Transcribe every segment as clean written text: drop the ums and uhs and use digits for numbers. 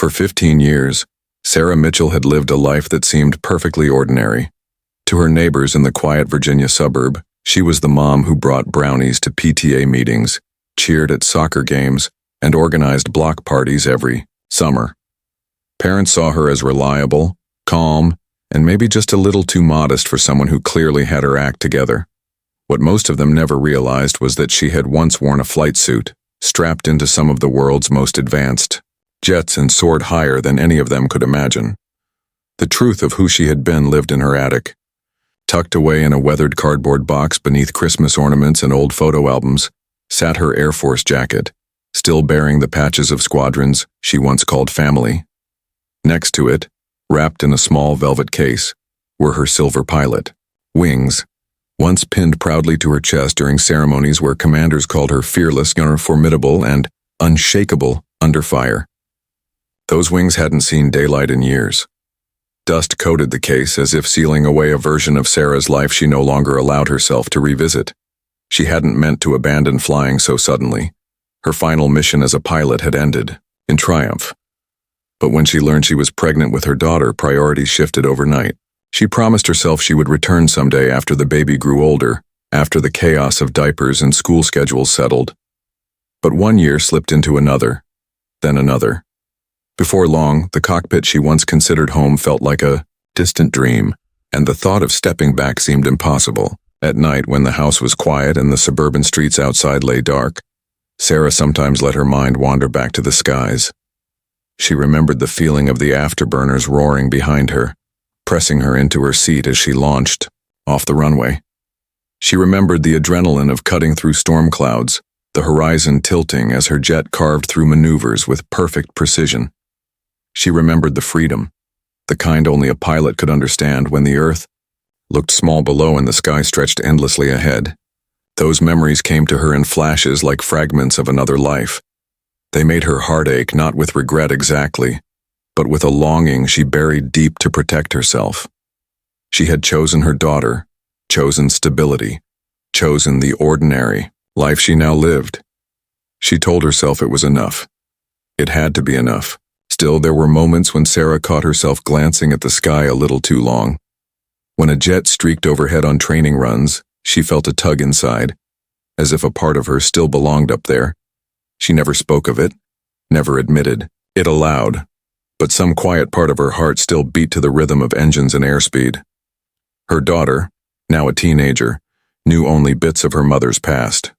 For 15 years, Sarah Mitchell had lived a life that seemed perfectly ordinary. To her neighbors in the quiet Virginia suburb, she was the mom who brought brownies to PTA meetings, cheered at soccer games, and organized block parties every summer. Parents saw her as reliable, calm, and maybe just a little too modest for someone who clearly had her act together. What most of them never realized was that she had once worn a flight suit, strapped into some of the world's most advanced jets and soared higher than any of them could imagine. The truth of who she had been lived in her attic. Tucked away in a weathered cardboard box beneath Christmas ornaments and old photo albums, sat her Air Force jacket, still bearing the patches of squadrons she once called family. Next to it, wrapped in a small velvet case, were her silver pilot wings, once pinned proudly to her chest during ceremonies where commanders called her fearless, formidable, and unshakable under fire. Those wings hadn't seen daylight in years. Dust coated the case as if sealing away a version of Sarah's life she no longer allowed herself to revisit. She hadn't meant to abandon flying so suddenly. Her final mission as a pilot had ended, in triumph. But when she learned she was pregnant with her daughter, priorities shifted overnight. She promised herself she would return someday after the baby grew older, after the chaos of diapers and school schedules settled. But one year slipped into another, then another. Before long, the cockpit she once considered home felt like a distant dream, and the thought of stepping back seemed impossible. At night, when the house was quiet and the suburban streets outside lay dark, Sarah sometimes let her mind wander back to the skies. She remembered the feeling of the afterburners roaring behind her, pressing her into her seat as she launched off the runway. She remembered the adrenaline of cutting through storm clouds, the horizon tilting as her jet carved through maneuvers with perfect precision. She remembered the freedom, the kind only a pilot could understand when the earth looked small below and the sky stretched endlessly ahead. Those memories came to her in flashes like fragments of another life. They made her heart ache not with regret exactly, but with a longing she buried deep to protect herself. She had chosen her daughter, chosen stability, chosen the ordinary life she now lived. She told herself it was enough. It had to be enough. Still, there were moments when Sarah caught herself glancing at the sky a little too long. When a jet streaked overhead on training runs, she felt a tug inside, as if a part of her still belonged up there. She never spoke of it, never admitted it aloud, but some quiet part of her heart still beat to the rhythm of engines and airspeed. Her daughter, now a teenager, knew only bits of her mother's past.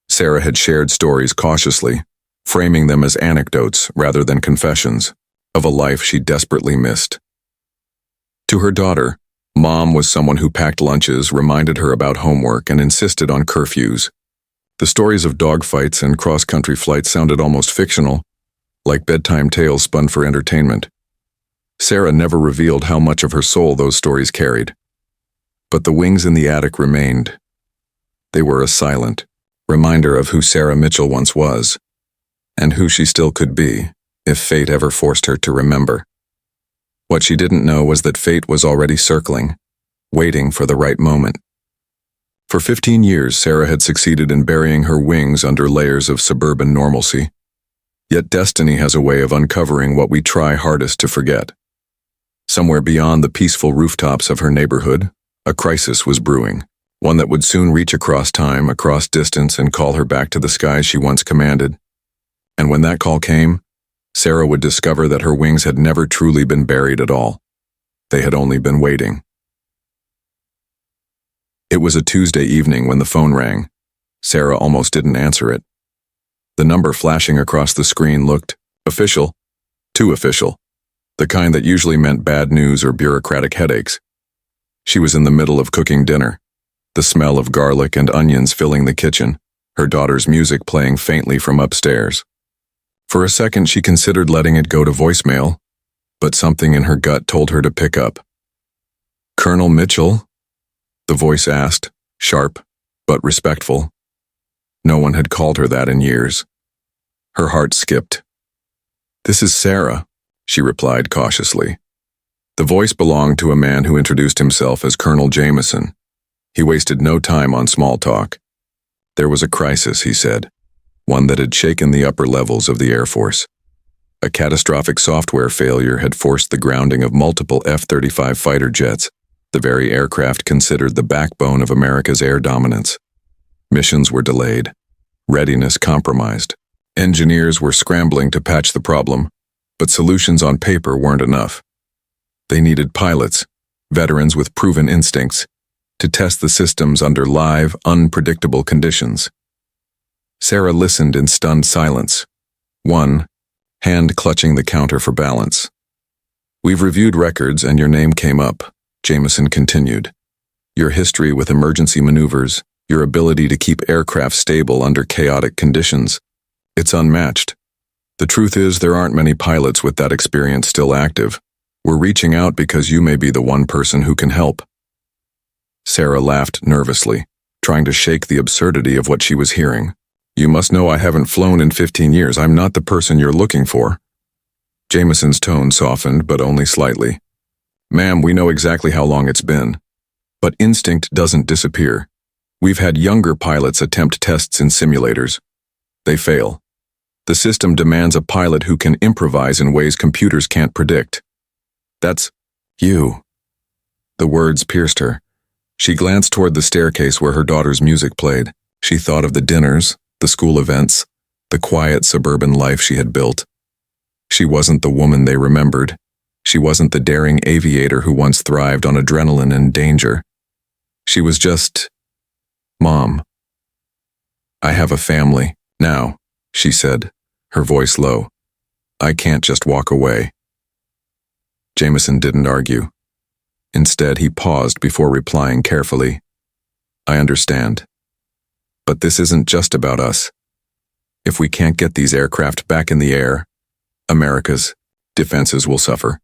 Sarah had shared stories cautiously, framing them as anecdotes rather than confessions, of a life she desperately missed. To her daughter, Mom was someone who packed lunches, reminded her about homework, and insisted on curfews. The stories of dogfights and cross-country flights sounded almost fictional, like bedtime tales spun for entertainment. Sarah never revealed how much of her soul those stories carried. But the wings in the attic remained. They were a silent reminder of who Sarah Mitchell once was, and who she still could be, if fate ever forced her to remember. What she didn't know was that fate was already circling, waiting for the right moment. For 15 years, Sarah had succeeded in burying her wings under layers of suburban normalcy. Yet destiny has a way of uncovering what we try hardest to forget. Somewhere beyond the peaceful rooftops of her neighborhood, a crisis was brewing, one that would soon reach across time, across distance, and call her back to the skies she once commanded. And when that call came, Sarah would discover that her wings had never truly been buried at all. They had only been waiting. It was a Tuesday evening when the phone rang. Sarah almost didn't answer it. The number flashing across the screen looked official, too official, the kind that usually meant bad news or bureaucratic headaches. She was in the middle of cooking dinner, the smell of garlic and onions filling the kitchen, her daughter's music playing faintly from upstairs. For a second, she considered letting it go to voicemail, but something in her gut told her to pick up. "Colonel Mitchell?" the voice asked, sharp, but respectful. No one had called her that in years. Her heart skipped. "This is Sarah," she replied cautiously. The voice belonged to a man who introduced himself as Colonel Jameson. He wasted no time on small talk. There was a crisis, he said, one that had shaken the upper levels of the Air Force. A catastrophic software failure had forced the grounding of multiple F-35 fighter jets, the very aircraft considered the backbone of America's air dominance. Missions were delayed, readiness compromised. Engineers were scrambling to patch the problem, but solutions on paper weren't enough. They needed pilots, veterans with proven instincts, to test the systems under live, unpredictable conditions. Sarah listened in stunned silence, one hand clutching the counter for balance. "We've reviewed records and your name came up," Jameson continued. "Your history with emergency maneuvers, your ability to keep aircraft stable under chaotic conditions, it's unmatched. The truth is there aren't many pilots with that experience still active. We're reaching out because you may be the one person who can help." Sarah laughed nervously, trying to shake the absurdity of what she was hearing. "You must know I haven't flown in 15 years. I'm not the person you're looking for." Jameson's tone softened, but only slightly. "Ma'am, we know exactly how long it's been. But instinct doesn't disappear. We've had younger pilots attempt tests in simulators. They fail. The system demands a pilot who can improvise in ways computers can't predict. That's you." The words pierced her. She glanced toward the staircase where her daughter's music played. She thought of the dinners, the school events, the quiet suburban life she had built. She wasn't the woman they remembered. She wasn't the daring aviator who once thrived on adrenaline and danger. She was just Mom. "I have a family now," she said, her voice low. "I can't just walk away." Jameson didn't argue. Instead, he paused before replying carefully. "I understand. But this isn't just about us. If we can't get these aircraft back in the air, America's defenses will suffer.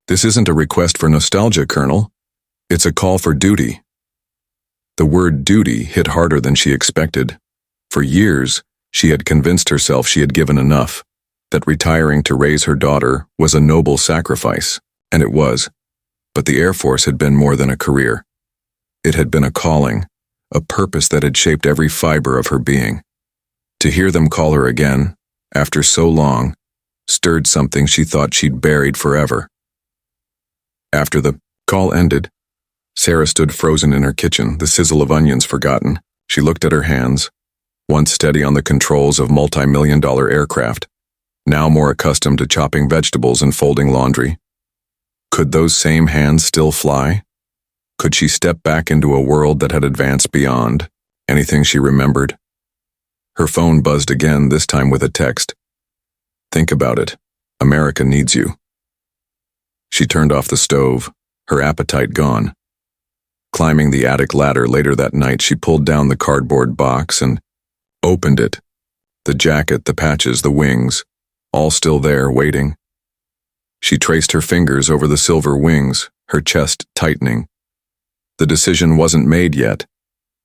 This isn't a request for nostalgia, Colonel. It's a call for duty." The word duty hit harder than she expected. For years, she had convinced herself she had given enough, that retiring to raise her daughter was a noble sacrifice, and it was. But the Air Force had been more than a career. It had been a calling, a purpose that had shaped every fiber of her being. To hear them call her again, after so long, stirred something she thought she'd buried forever. After the call ended, Sarah stood frozen in her kitchen, the sizzle of onions forgotten. She looked at her hands, once steady on the controls of multi-million-dollar aircraft, now more accustomed to chopping vegetables and folding laundry. Could those same hands still fly? Could she step back into a world that had advanced beyond anything she remembered? Her phone buzzed again, this time with a text. "Think about it. America needs you." She turned off the stove, her appetite gone. Climbing the attic ladder later that night, she pulled down the cardboard box and opened it. The jacket, the patches, the wings, all still there, waiting. She traced her fingers over the silver wings, her chest tightening. The decision wasn't made yet,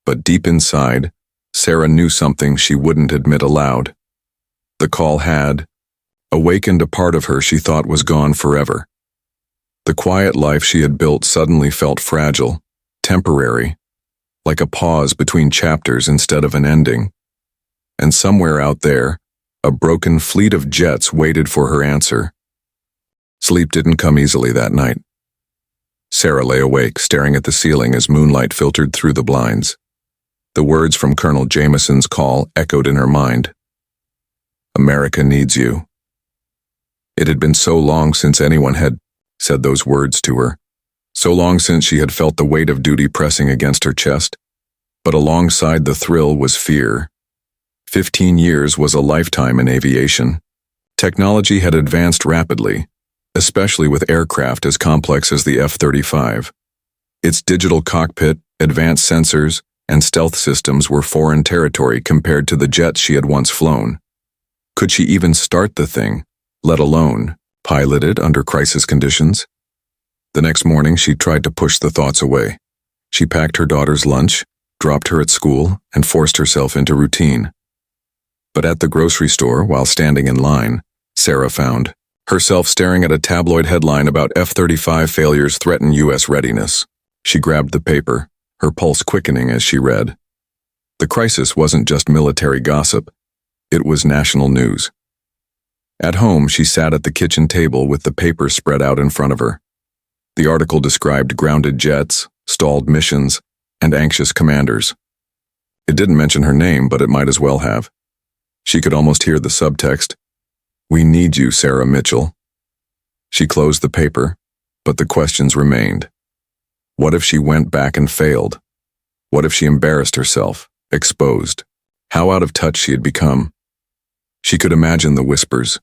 but deep inside, Sarah knew something she wouldn't admit aloud. The call had awakened a part of her she thought was gone forever. The quiet life she had built suddenly felt fragile, temporary, like a pause between chapters instead of an ending. And somewhere out there, a broken fleet of jets waited for her answer. Sleep didn't come easily that night. Sarah lay awake, staring at the ceiling as moonlight filtered through the blinds. The words from Colonel Jameson's call echoed in her mind. "America needs you." It had been so long since anyone had said those words to her, so long since she had felt the weight of duty pressing against her chest. But alongside the thrill was fear. 15 years was a lifetime in aviation. Technology had advanced rapidly, especially with aircraft as complex as the F-35. Its digital cockpit, advanced sensors, and stealth systems were foreign territory compared to the jets she had once flown. Could she even start the thing, let alone pilot it under crisis conditions? The next morning, she tried to push the thoughts away. She packed her daughter's lunch, dropped her at school, and forced herself into routine. But at the grocery store, while standing in line, Sarah found herself staring at a tabloid headline about F-35 failures threaten U.S. readiness. She grabbed the paper, her pulse quickening as she read. The crisis wasn't just military gossip, it was national news. At home, she sat at the kitchen table with the paper spread out in front of her. The article described grounded jets, stalled missions, and anxious commanders. It didn't mention her name, but it might as well have. She could almost hear the subtext. "We need you, Sarah Mitchell." She closed the paper, but the questions remained. What if she went back and failed? What if she embarrassed herself, exposed? How out of touch she had become. She could imagine the whispers,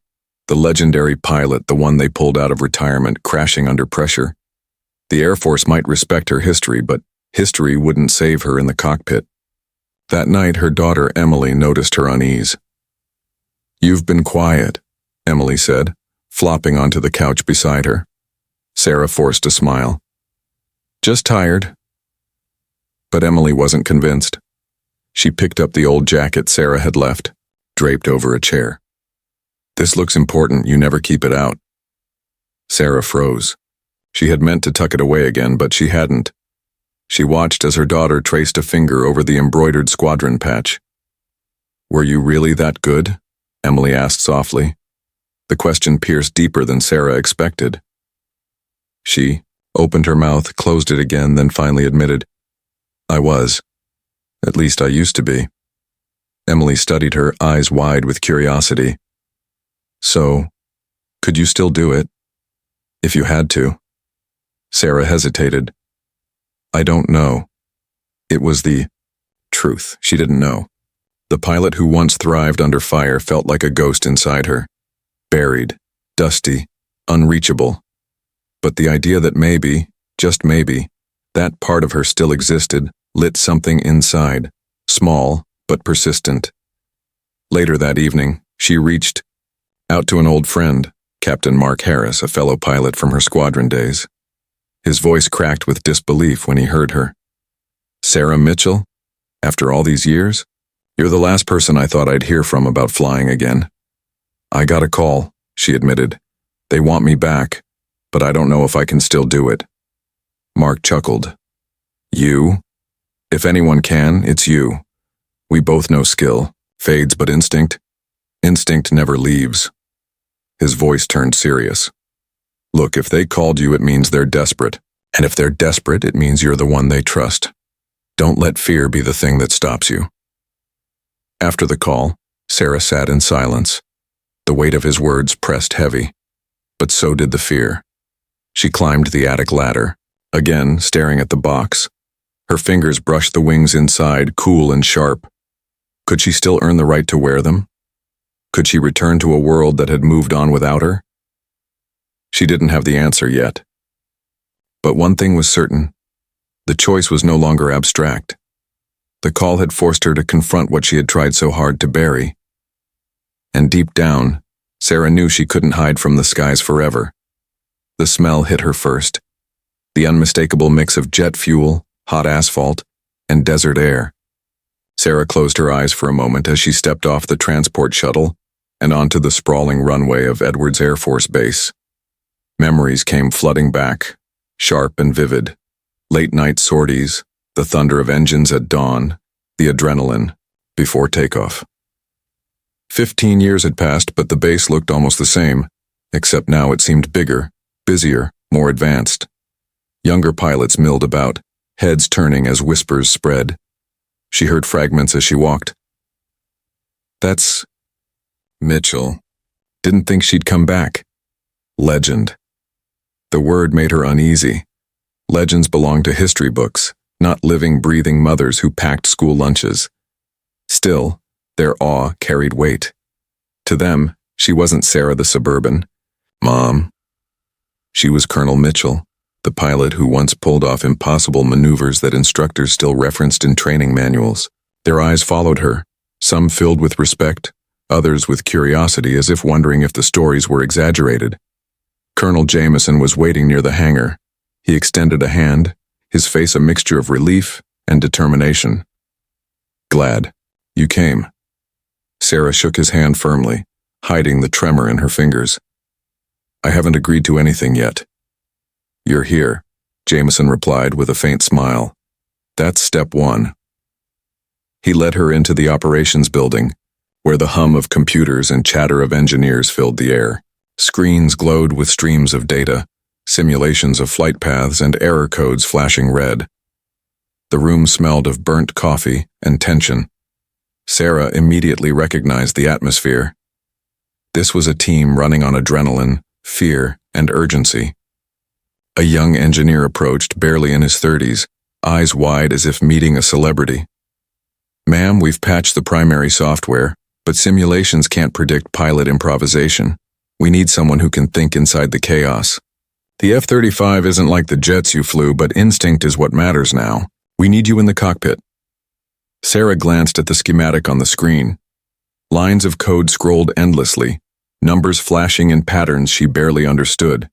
the legendary pilot, the one they pulled out of retirement, crashing under pressure. The Air Force might respect her history, but history wouldn't save her in the cockpit. That night, her daughter Emily noticed her unease. "You've been quiet," Emily said, flopping onto the couch beside her. Sarah forced a smile. "Just tired." But Emily wasn't convinced. She picked up the old jacket Sarah had left, draped over a chair. "This looks important, you never keep it out." Sarah froze. She had meant to tuck it away again, but she hadn't. She watched as her daughter traced a finger over the embroidered squadron patch. "Were you really that good?" Emily asked softly. The question pierced deeper than Sarah expected. She opened her mouth, closed it again, then finally admitted, "I was. At least I used to be." Emily studied her, eyes wide with curiosity. "So, could you still do it? If you had to?" Sarah hesitated. "I don't know." It was the truth. She didn't know. The pilot who once thrived under fire felt like a ghost inside her. Buried, dusty, unreachable. But the idea that maybe, just maybe, that part of her still existed, lit something inside, small but persistent. Later that evening, she reached out to an old friend, Captain Mark Harris, a fellow pilot from her squadron days. His voice cracked with disbelief when he heard her. "Sarah Mitchell? After all these years? You're the last person I thought I'd hear from about flying again." "I got a call," she admitted. "They want me back, but I don't know if I can still do it." Mark chuckled. "You? If anyone can, it's you. We both know skill fades, but instinct never leaves." His voice turned serious. "Look, if they called you, it means they're desperate. And if they're desperate, it means you're the one they trust. Don't let fear be the thing that stops you." After the call, Sarah sat in silence. The weight of his words pressed heavy, but so did the fear. She climbed the attic ladder, again staring at the box. Her fingers brushed the wings inside, cool and sharp. Could she still earn the right to wear them? Could she return to a world that had moved on without her? She didn't have the answer yet. But one thing was certain. The choice was no longer abstract. The call had forced her to confront what she had tried so hard to bury. And deep down, Sarah knew she couldn't hide from the skies forever. The smell hit her first. The unmistakable mix of jet fuel, hot asphalt, and desert air. Sarah closed her eyes for a moment as she stepped off the transport shuttle and onto the sprawling runway of Edwards Air Force Base. Memories came flooding back, sharp and vivid. Late-night sorties, the thunder of engines at dawn, the adrenaline before takeoff. 15 years had passed, but the base looked almost the same, except now it seemed bigger, busier, more advanced. Younger pilots milled about, heads turning as whispers spread. She heard fragments as she walked. "That's Mitchell. Didn't think she'd come back. Legend." The word made her uneasy. Legends belonged to history books, not living, breathing mothers who packed school lunches. Still, their awe carried weight. To them, she wasn't Sarah the suburban mom. She was Colonel Mitchell, the pilot who once pulled off impossible maneuvers that instructors still referenced in training manuals. Their eyes followed her, some filled with respect, others with curiosity, as if wondering if the stories were exaggerated. Colonel Jameson was waiting near the hangar. He extended a hand, his face a mixture of relief and determination. "Glad you came." Sarah shook his hand firmly, hiding the tremor in her fingers. "I haven't agreed to anything yet." "You're here," Jameson replied with a faint smile. "That's step one." He led her into the operations building, where the hum of computers and chatter of engineers filled the air. Screens glowed with streams of data, simulations of flight paths and error codes flashing red. The room smelled of burnt coffee and tension. Sarah immediately recognized the atmosphere. This was a team running on adrenaline, fear, and urgency. A young engineer approached, barely in his 30s, eyes wide as if meeting a celebrity. "Ma'am, we've patched the primary software, but simulations can't predict pilot improvisation. We need someone who can think inside the chaos. The F-35 isn't like the jets you flew, but instinct is what matters now. We need you in the cockpit." Sarah glanced at the schematic on the screen. Lines of code scrolled endlessly, numbers flashing in patterns she barely understood.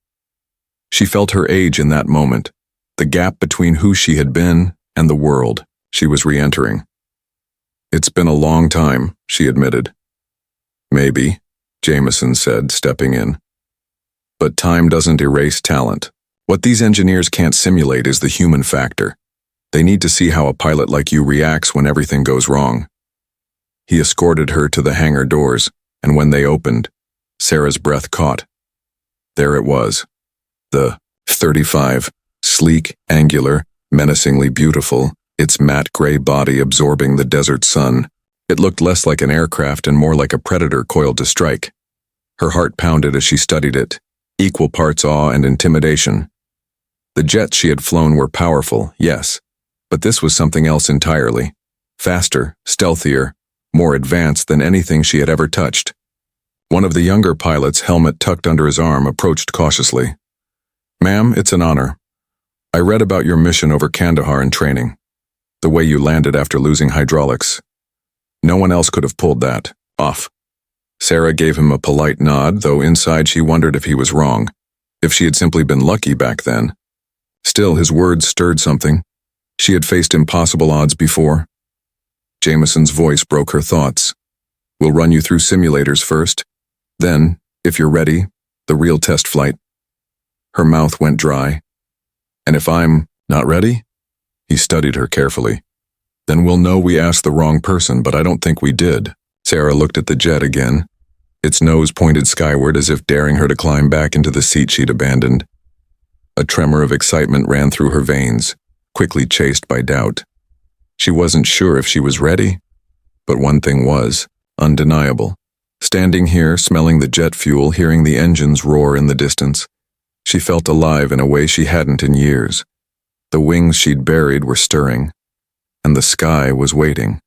She felt her age in that moment, the gap between who she had been and the world she was re-entering. "It's been a long time," she admitted. "Maybe," Jameson said, stepping in. "But time doesn't erase talent. What these engineers can't simulate is the human factor. They need to see how a pilot like you reacts when everything goes wrong." He escorted her to the hangar doors, and when they opened, Sarah's breath caught. There it was. The F-35, sleek, angular, menacingly beautiful, its matte gray body absorbing the desert sun. It looked less like an aircraft and more like a predator coiled to strike. Her heart pounded as she studied it, equal parts awe and intimidation. The jets she had flown were powerful, yes, but this was something else entirely. Faster, stealthier, more advanced than anything she had ever touched. One of the younger pilots, helmet tucked under his arm, approached cautiously. "Ma'am, it's an honor. I read about your mission over Kandahar in training. The way you landed after losing hydraulics. No one else could have pulled that off." Sarah gave him a polite nod, though inside she wondered if he was wrong, if she had simply been lucky back then. Still, his words stirred something. She had faced impossible odds before. Jameson's voice broke her thoughts. "We'll run you through simulators first. Then, if you're ready, the real test flight." Her mouth went dry. "And if I'm not ready?" He studied her carefully. "Then we'll know we asked the wrong person, but I don't think we did." Sarah looked at the jet again, its nose pointed skyward as if daring her to climb back into the seat she'd abandoned. A tremor of excitement ran through her veins, quickly chased by doubt. She wasn't sure if she was ready, but one thing was undeniable. Standing here, smelling the jet fuel, hearing the engines roar in the distance, she felt alive in a way she hadn't in years. The wings she'd buried were stirring, and the sky was waiting.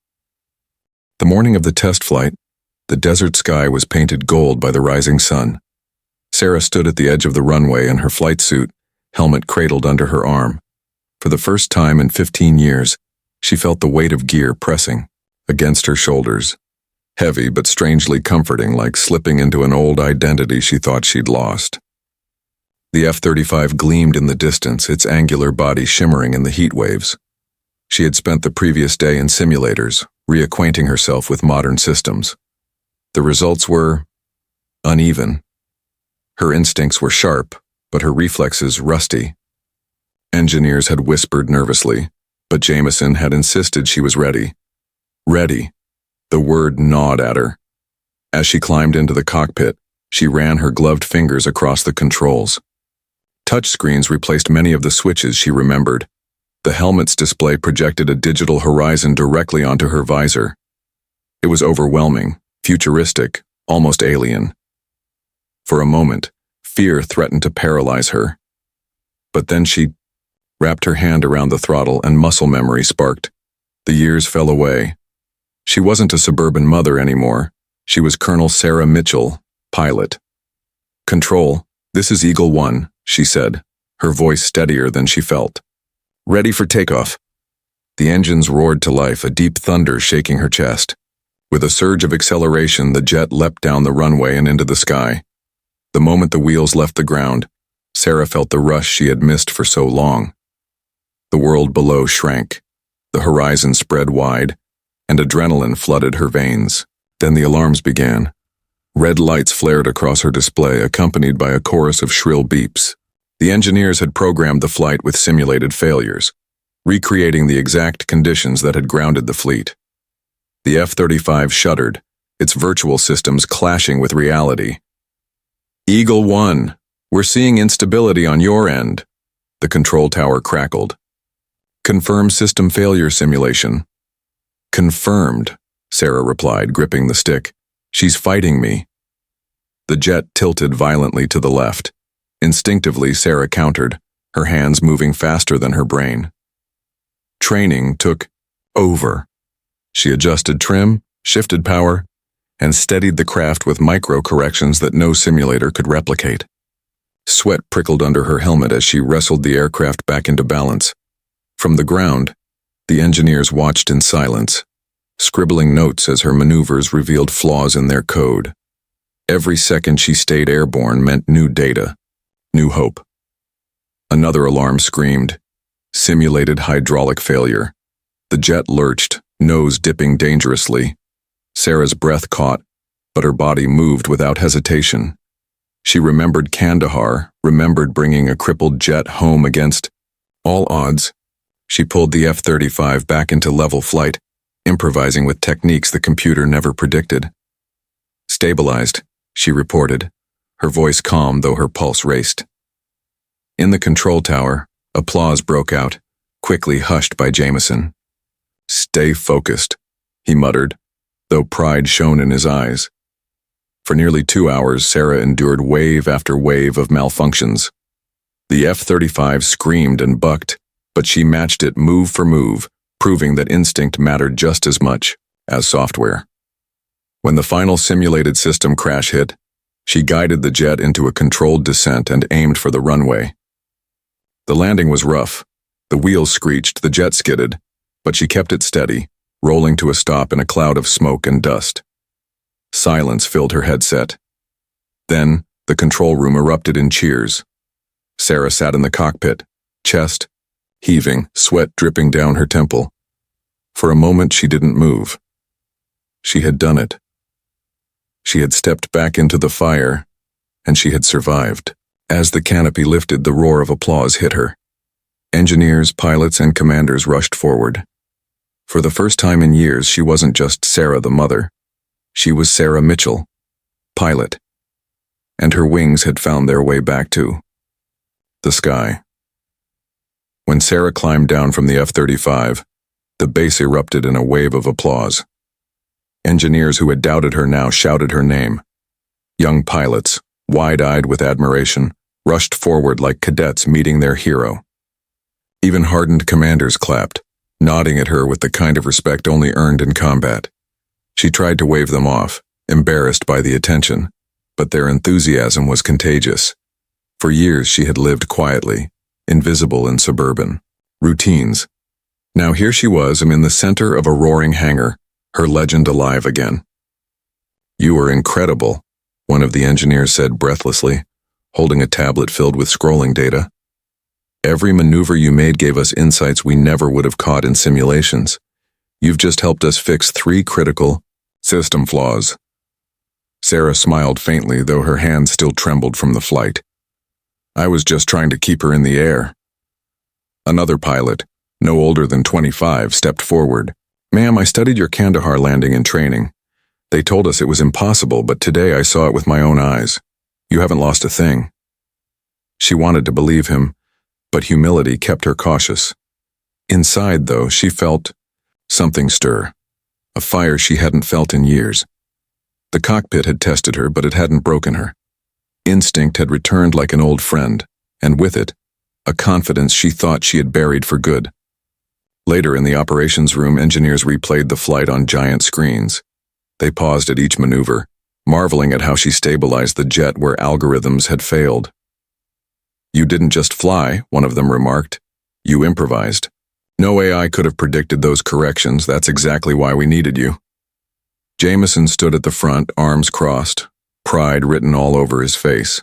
The morning of the test flight, the desert sky was painted gold by the rising sun. Sarah stood at the edge of the runway in her flight suit, helmet cradled under her arm. For the first time in 15 years, she felt the weight of gear pressing against her shoulders. Heavy but strangely comforting, like slipping into an old identity she thought she'd lost. The F-35 gleamed in the distance, its angular body shimmering in the heat waves. She had spent the previous day in simulators, reacquainting herself with modern systems. The results were uneven. Her instincts were sharp, but her reflexes rusty. Engineers had whispered nervously, but Jameson had insisted she was ready. Ready. The word gnawed at her. As she climbed into the cockpit, she ran her gloved fingers across the controls. Touchscreens replaced many of the switches she remembered. The helmet's display projected a digital horizon directly onto her visor. It was overwhelming, futuristic, almost alien. For a moment, fear threatened to paralyze her. But then she wrapped her hand around the throttle and muscle memory sparked. The years fell away. She wasn't a suburban mother anymore. She was Colonel Sarah Mitchell, pilot. "Control, this is Eagle 1, she said, her voice steadier than she felt. "Ready for takeoff." The engines roared to life, a deep thunder shaking her chest. With a surge of acceleration, the jet leapt down the runway and into the sky. The moment the wheels left the ground, Sarah felt the rush she had missed for so long. The world below shrank. The horizon spread wide, and adrenaline flooded her veins. Then the alarms began. Red lights flared across her display, accompanied by a chorus of shrill beeps. The engineers had programmed the flight with simulated failures, recreating the exact conditions that had grounded the fleet. The F-35 shuddered, its virtual systems clashing with reality. Eagle 1, we're seeing instability on your end, the control tower crackled. Confirm system failure simulation. Confirmed, Sarah replied, gripping the stick. She's fighting me. The jet tilted violently to the left. Instinctively, Sarah countered, her hands moving faster than her brain. Training took over. She adjusted trim, shifted power, and steadied the craft with micro-corrections that no simulator could replicate. Sweat prickled under her helmet as she wrestled the aircraft back into balance. From the ground, the engineers watched in silence, scribbling notes as her maneuvers revealed flaws in their code. Every second she stayed airborne meant new data, new hope. Another alarm screamed. Simulated hydraulic failure. The jet lurched, nose dipping dangerously. Sarah's breath caught, but her body moved without hesitation. She remembered Kandahar, remembered bringing a crippled jet home against all odds. She pulled the F-35 back into level flight, improvising with techniques the computer never predicted. Stabilized, she reported, her voice calm though her pulse raced. In the control tower, applause broke out, quickly hushed by Jameson. "Stay focused," he muttered, though pride shone in his eyes. For nearly 2 hours, Sarah endured wave after wave of malfunctions. The F-35 screamed and bucked, but she matched it move for move, proving that instinct mattered just as much as software. When the final simulated system crash hit, she guided the jet into a controlled descent and aimed for the runway. The landing was rough. The wheels screeched, the jet skidded, but she kept it steady, rolling to a stop in a cloud of smoke and dust. Silence filled her headset. Then, the control room erupted in cheers. Sarah sat in the cockpit, chest heaving, sweat dripping down her temple. For a moment, she didn't move. She had done it. She had stepped back into the fire, and she had survived. As the canopy lifted, the roar of applause hit her. Engineers, pilots, and commanders rushed forward. For the first time in years, she wasn't just Sarah the mother. She was Sarah Mitchell, pilot. And her wings had found their way back to the sky. When Sarah climbed down from the F-35, the base erupted in a wave of applause. Engineers who had doubted her now shouted her name. Young pilots, wide-eyed with admiration, rushed forward like cadets meeting their hero. Even hardened commanders clapped, nodding at her with the kind of respect only earned in combat. She tried to wave them off, embarrassed by the attention, but their enthusiasm was contagious. For years she had lived quietly, invisible in suburban routines. Now here she was in the center of a roaring hangar, her legend alive again. "You are incredible," one of the engineers said breathlessly, holding a tablet filled with scrolling data. "Every maneuver you made gave us insights we never would have caught in simulations. You've just helped us fix 3 critical system flaws." Sarah smiled faintly, though her hands still trembled from the flight. "I was just trying to keep her in the air." Another pilot, no older than 25, stepped forward. "Ma'am, I studied your Kandahar landing in training. They told us it was impossible, but today I saw it with my own eyes. You haven't lost a thing." She wanted to believe him, but humility kept her cautious. Inside, though, she felt something stir, a fire she hadn't felt in years. The cockpit had tested her, but it hadn't broken her. Instinct had returned like an old friend, and with it, a confidence she thought she had buried for good. Later in the operations room, engineers replayed the flight on giant screens. They paused at each maneuver, marveling at how she stabilized the jet where algorithms had failed. "You didn't just fly," one of them remarked. "You improvised. No AI could have predicted those corrections. That's exactly why we needed you." Jameson stood at the front, arms crossed, pride written all over his face.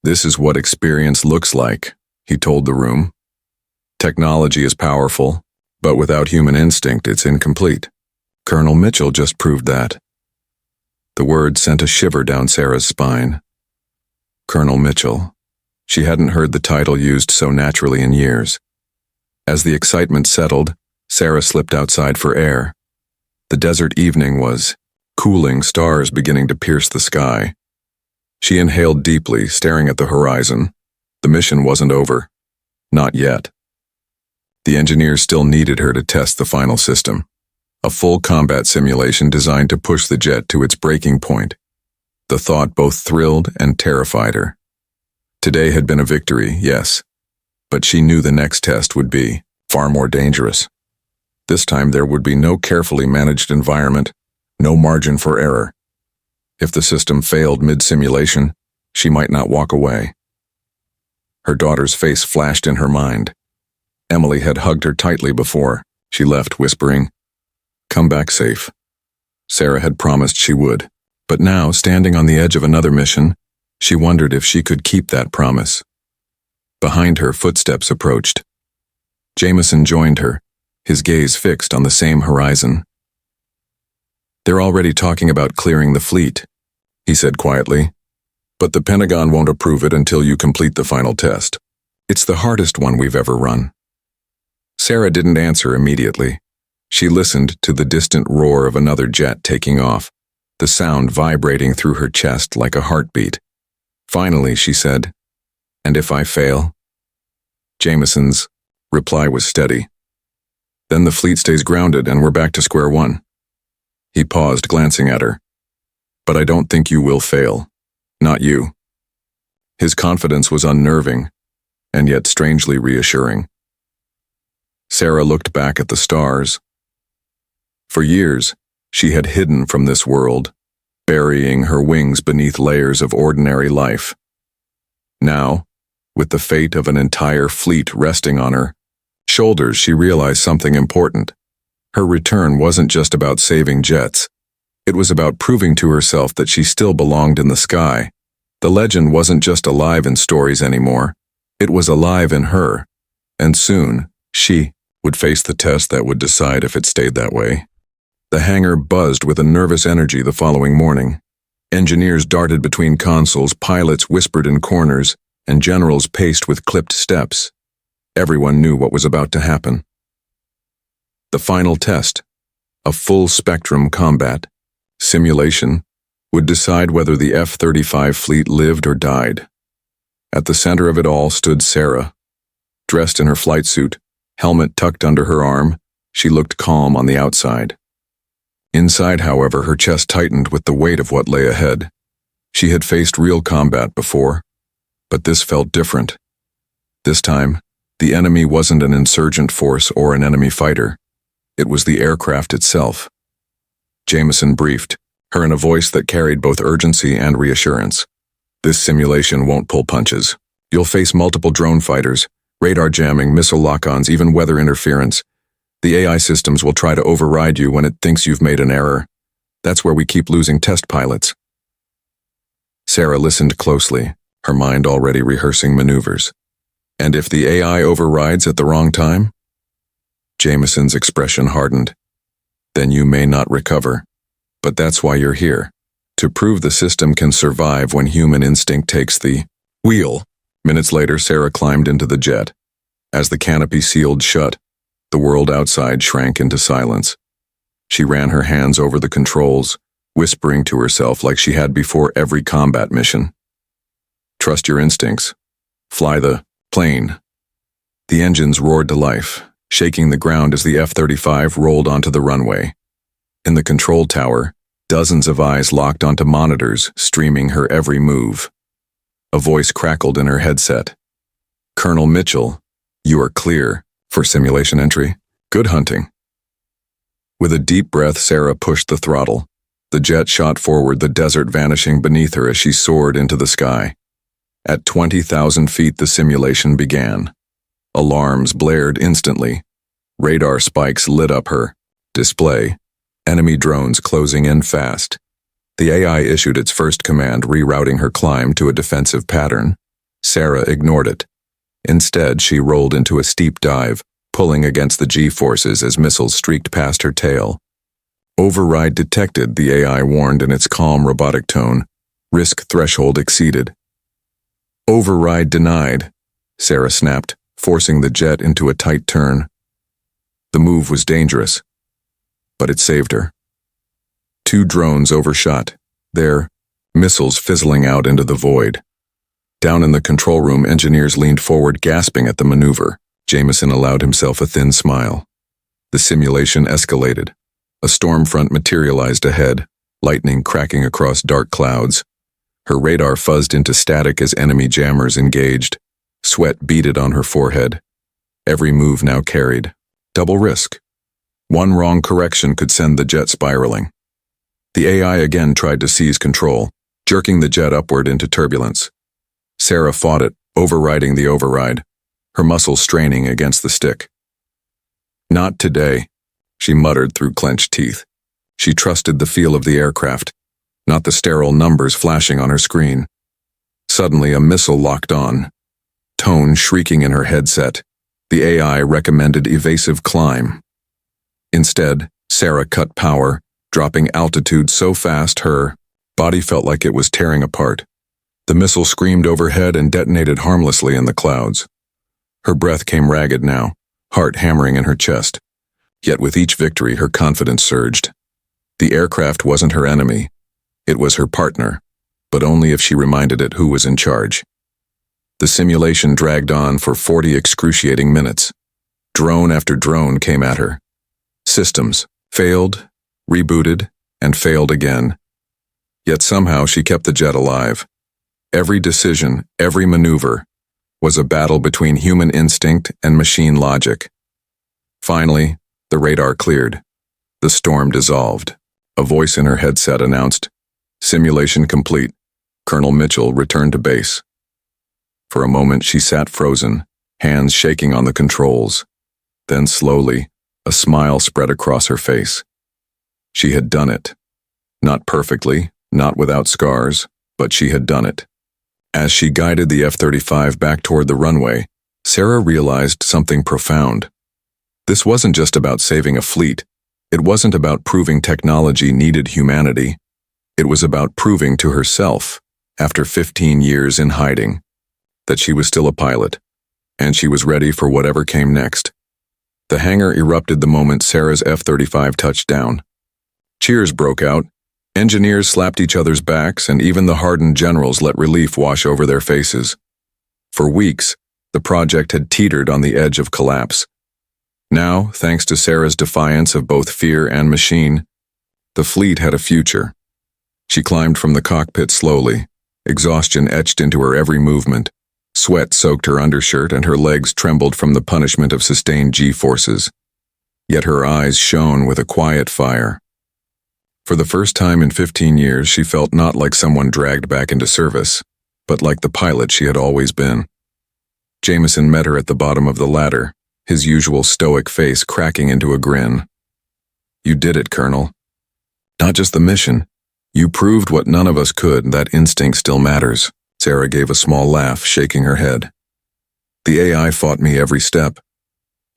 "This is what experience looks like," he told the room. "Technology is powerful, but without human instinct, it's incomplete. Colonel Mitchell just proved that." The word sent a shiver down Sarah's spine. Colonel Mitchell. She hadn't heard the title used so naturally in years. As the excitement settled, Sarah slipped outside for air. The desert evening was cooling stars beginning to pierce the sky. She inhaled deeply, staring at the horizon. The mission wasn't over. Not yet. The engineers still needed her to test the final system. A full combat simulation designed to push the jet to its breaking point. The thought both thrilled and terrified her. Today had been a victory, yes, but she knew the next test would be far more dangerous. This time there would be no carefully managed environment, no margin for error. If the system failed mid-simulation, she might not walk away. Her daughter's face flashed in her mind. Emily had hugged her tightly before she left, whispering, "Come back safe." Sarah had promised she would, but now, standing on the edge of another mission, she wondered if she could keep that promise. Behind her, footsteps approached. Jameson joined her, his gaze fixed on the same horizon. "They're already talking about clearing the fleet," he said quietly. "But the Pentagon won't approve it until you complete the final test. It's the hardest one we've ever run." Sarah didn't answer immediately. She listened to the distant roar of another jet taking off, the sound vibrating through her chest like a heartbeat. Finally, she said, "And if I fail?" Jameson's reply was steady. "Then the fleet stays grounded and we're back to square one." He paused, glancing at her. "But I don't think you will fail. Not you." His confidence was unnerving, and yet strangely reassuring. Sarah looked back at the stars. For years, she had hidden from this world, burying her wings beneath layers of ordinary life. Now, with the fate of an entire fleet resting on her shoulders, she realized something important. Her return wasn't just about saving jets. It was about proving to herself that she still belonged in the sky. The legend wasn't just alive in stories anymore. It was alive in her. And soon, she would face the test that would decide if it stayed that way. The hangar buzzed with a nervous energy the following morning. Engineers darted between consoles, pilots whispered in corners, and generals paced with clipped steps. Everyone knew what was about to happen. The final test, a full-spectrum combat simulation, would decide whether the F-35 fleet lived or died. At the center of it all stood Sarah. Dressed in her flight suit, helmet tucked under her arm, she looked calm on the outside. Inside, however, her chest tightened with the weight of what lay ahead. She had faced real combat before, but this felt different. This time, the enemy wasn't an insurgent force or an enemy fighter. It was the aircraft itself. Jameson briefed, her in a voice that carried both urgency and reassurance. "This simulation won't pull punches. You'll face multiple drone fighters, radar jamming, missile lock-ons, even weather interference. The AI systems will try to override you when it thinks you've made an error. That's where we keep losing test pilots." Sarah listened closely, her mind already rehearsing maneuvers. "And if the AI overrides at the wrong time?" Jameson's expression hardened. "Then you may not recover. But that's why you're here. To prove the system can survive when human instinct takes the wheel." Minutes later, Sarah climbed into the jet. As the canopy sealed shut, the world outside shrank into silence. She ran her hands over the controls, whispering to herself like she had before every combat mission. "Trust your instincts. Fly the plane." The engines roared to life, shaking the ground as the F-35 rolled onto the runway. In the control tower, dozens of eyes locked onto monitors, streaming her every move. A voice crackled in her headset. "Colonel Mitchell, you are clear for simulation entry. Good hunting." With a deep breath, Sarah pushed the throttle. The jet shot forward, the desert vanishing beneath her as she soared into the sky. At 20,000 feet, the simulation began. Alarms blared instantly. Radar spikes lit up her display. Enemy drones closing in fast. The AI issued its first command, rerouting her climb to a defensive pattern. Sarah ignored it. Instead, she rolled into a steep dive, pulling against the G-forces as missiles streaked past her tail. "Override detected," the AI warned in its calm, robotic tone. "Risk threshold exceeded." "Override denied," Sarah snapped, forcing the jet into a tight turn. The move was dangerous, but it saved her. 2 drones overshot, their missiles fizzling out into the void. Down in the control room, engineers leaned forward, gasping at the maneuver. Jameson allowed himself a thin smile. The simulation escalated. A storm front materialized ahead, lightning cracking across dark clouds. Her radar fuzzed into static as enemy jammers engaged. Sweat beaded on her forehead. Every move now carried double risk. One wrong correction could send the jet spiraling. The AI again tried to seize control, jerking the jet upward into turbulence. Sarah fought it, overriding the override, her muscles straining against the stick. "Not today," she muttered through clenched teeth. She trusted the feel of the aircraft, not the sterile numbers flashing on her screen. Suddenly, a missile locked on, tone shrieking in her headset. The AI recommended evasive climb. Instead, Sarah cut power, dropping altitude so fast her body felt like it was tearing apart. The missile screamed overhead and detonated harmlessly in the clouds. Her breath came ragged now, heart hammering in her chest. Yet with each victory, her confidence surged. The aircraft wasn't her enemy. It was her partner, but only if she reminded it who was in charge. The simulation dragged on for 40 excruciating minutes. Drone after drone came at her. Systems failed, rebooted, and failed again. Yet somehow she kept the jet alive. Every decision, every maneuver, was a battle between human instinct and machine logic. Finally, the radar cleared. The storm dissolved. A voice in her headset announced, "Simulation complete. Colonel Mitchell returned to base." For a moment she sat frozen, hands shaking on the controls. Then slowly, a smile spread across her face. She had done it. Not perfectly, not without scars, but she had done it. As she guided the F-35 back toward the runway, Sarah realized something profound. This wasn't just about saving a fleet. It wasn't about proving technology needed humanity. It was about proving to herself, after 15 years in hiding, that she was still a pilot, and she was ready for whatever came next. The hangar erupted the moment Sarah's F-35 touched down. Cheers broke out. Engineers slapped each other's backs, and even the hardened generals let relief wash over their faces. For weeks, the project had teetered on the edge of collapse. Now, thanks to Sarah's defiance of both fear and machine, the fleet had a future. She climbed from the cockpit slowly, exhaustion etched into her every movement. Sweat soaked her undershirt and her legs trembled from the punishment of sustained G-forces. Yet her eyes shone with a quiet fire. For the first time in 15 years, she felt not like someone dragged back into service, but like the pilot she had always been. Jameson met her at the bottom of the ladder, his usual stoic face cracking into a grin. "You did it, Colonel. Not just the mission. You proved what none of us could, that instinct still matters." Sarah gave a small laugh, shaking her head. "The AI fought me every step.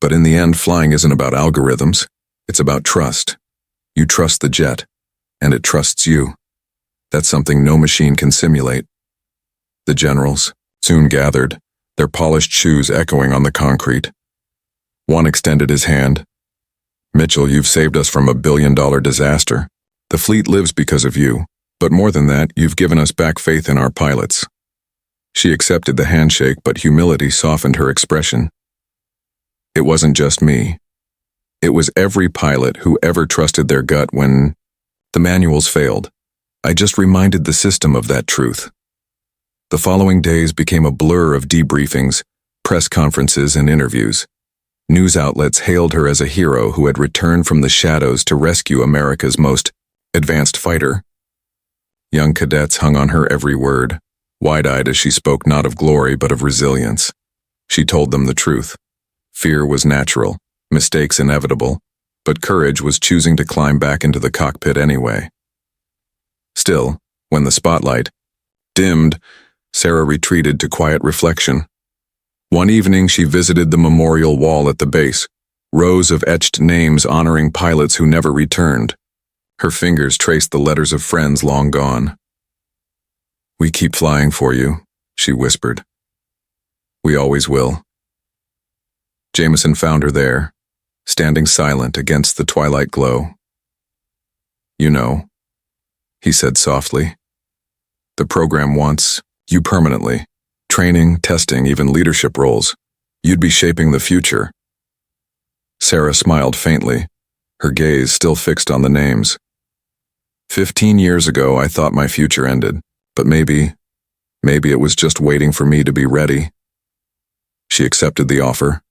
But in the end, flying isn't about algorithms. It's about trust. You trust the jet, and it trusts you. That's something no machine can simulate." The generals soon gathered, their polished shoes echoing on the concrete. One extended his hand. "Mitchell, you've saved us from a billion-dollar disaster. The fleet lives because of you, but more than that, you've given us back faith in our pilots." She accepted the handshake, but humility softened her expression. "It wasn't just me. It was every pilot who ever trusted their gut when the manuals failed. I just reminded the system of that truth." The following days became a blur of debriefings, press conferences, and interviews. News outlets hailed her as a hero who had returned from the shadows to rescue America's most advanced fighter. Young cadets hung on her every word, wide-eyed as she spoke not of glory but of resilience. She told them the truth. Fear was natural, mistakes inevitable, but courage was choosing to climb back into the cockpit anyway. Still, when the spotlight dimmed, Sarah retreated to quiet reflection. One evening she visited the memorial wall at the base, rows of etched names honoring pilots who never returned. Her fingers traced the letters of friends long gone. "We keep flying for you," she whispered. "We always will." Jameson found her there, standing silent against the twilight glow. "You know, he said softly. The program wants you permanently. Training, testing, even leadership roles. You'd be shaping the future. Sarah smiled faintly, her gaze still fixed on the names. 15 years ago, I thought my future ended, but maybe it was just waiting for me to be ready. She accepted the offer,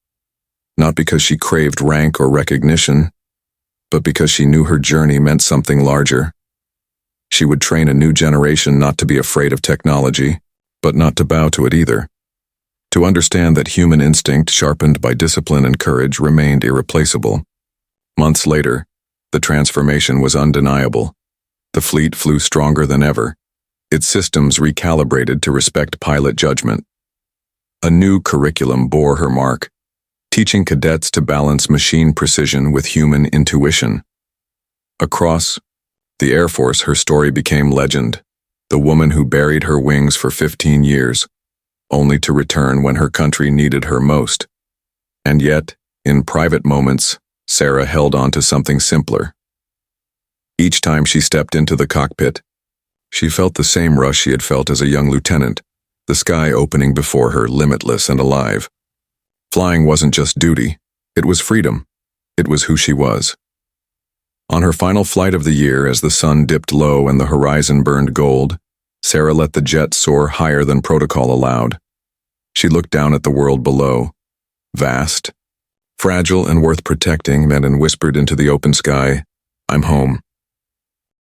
not because she craved rank or recognition, but because she knew her journey meant something larger. She would train a new generation not to be afraid of technology, but not to bow to it either. To understand that human instinct, sharpened by discipline and courage, remained irreplaceable. Months later, the transformation was undeniable. The fleet flew stronger than ever, its systems recalibrated to respect pilot judgment. A new curriculum bore her mark, teaching cadets to balance machine precision with human intuition. Across the Air Force, her story became legend, the woman who buried her wings for 15 years, only to return when her country needed her most. And yet, in private moments, Sarah held on to something simpler. Each time she stepped into the cockpit, she felt the same rush she had felt as a young lieutenant, the sky opening before her, limitless and alive. Flying wasn't just duty, it was freedom. It was who she was. On her final flight of the year, as the sun dipped low and the horizon burned gold, Sarah let the jet soar higher than protocol allowed. She looked down at the world below, vast, fragile and worth protecting, then and whispered into the open sky, "I'm home."